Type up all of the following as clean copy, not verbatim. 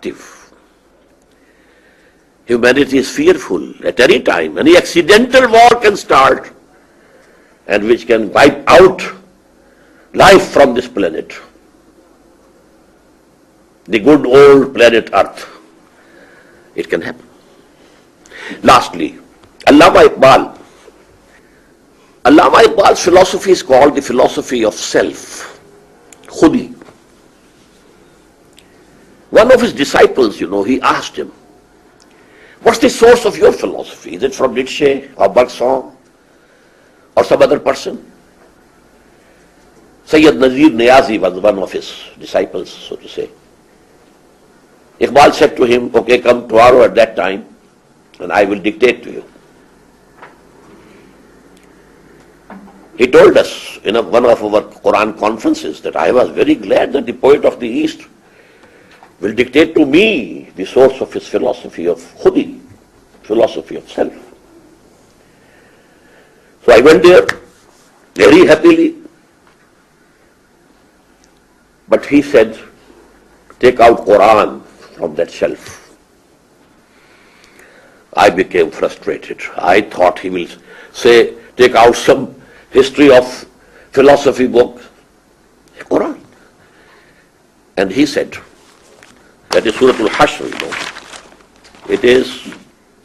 destructive. Humanity is fearful at any time. Any accidental war can start and which can wipe out life from this planet. The good old planet Earth. It can happen. Lastly, Allama Iqbal's philosophy is called the philosophy of self, khudi. One of his disciples, he asked him, what's the source of your philosophy? Is it from Nietzsche or Bergson or some other person? Sayyid Nazir Niazi was one of his disciples, so to say. Iqbal said to him, okay, come tomorrow at that time and I will dictate to you. He told us in one of our Quran conferences that I was very glad that the poet of the East will dictate to me the source of his philosophy of khudi, philosophy of self. So I went there very happily. But he said, take out Quran from that shelf. I became frustrated. I thought he will say, take out some history of philosophy book, Quran. And he said, that is Surah Al-Hashr, It is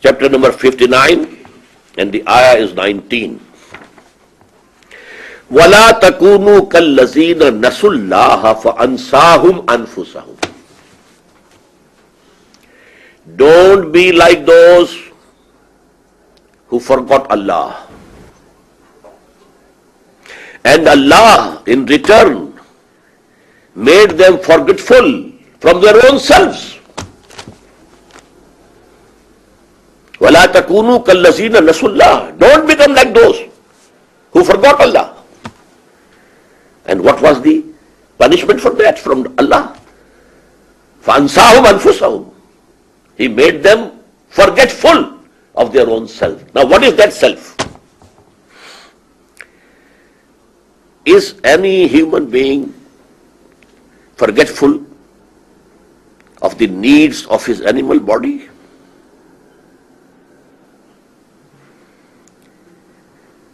chapter number 59 and the ayah is 19. وَلَا تَكُونُوا كَالَّذِينَ نَسُوا اللَّهَ فَأَنْسَاهُمْ أَنفُسَهُمْ. Don't be like those who forgot Allah. And Allah, in return, made them forgetful from their own selves. وَلَا تَكُونُوا كَالَّذِينَ نَسُوا اللَّهَ. Don't become like those who forgot Allah. And what was the punishment for that from Allah? فَأَنْسَاهُمْ أَنفُسَهُمْ. He made them forgetful of their own self. Now what is that self? Is any human being forgetful of the needs of his animal body?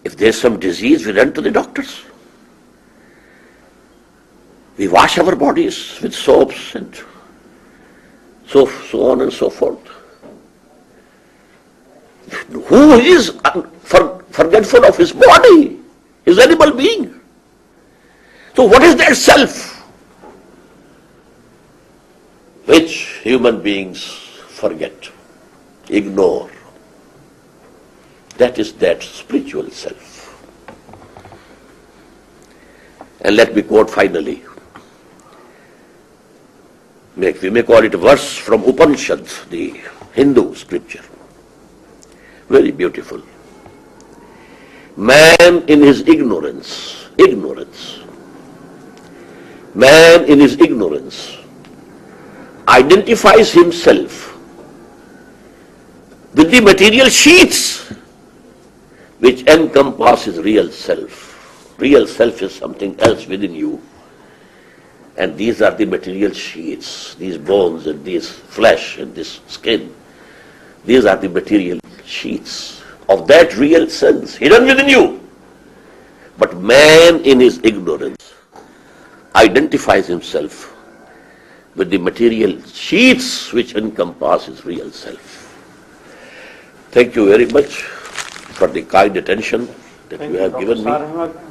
If there's some disease, we run to the doctors. We wash our bodies with soaps and so on and so forth. Who is forgetful of his body, his animal being? So what is that self which human beings forget, ignore? That is that spiritual self. And let me quote finally. We may call it a verse from Upanishad, the Hindu scripture. Very beautiful. Man in his ignorance, man in his ignorance identifies himself with the material sheets which encompass his real self. Real self is something else within you. And these are the material sheets, these bones and this flesh and this skin. These are the material sheets of that real sense hidden within you. But man in his ignorance identifies himself with the material sheets which encompass his real self. Thank you very much for the kind attention that you have given me.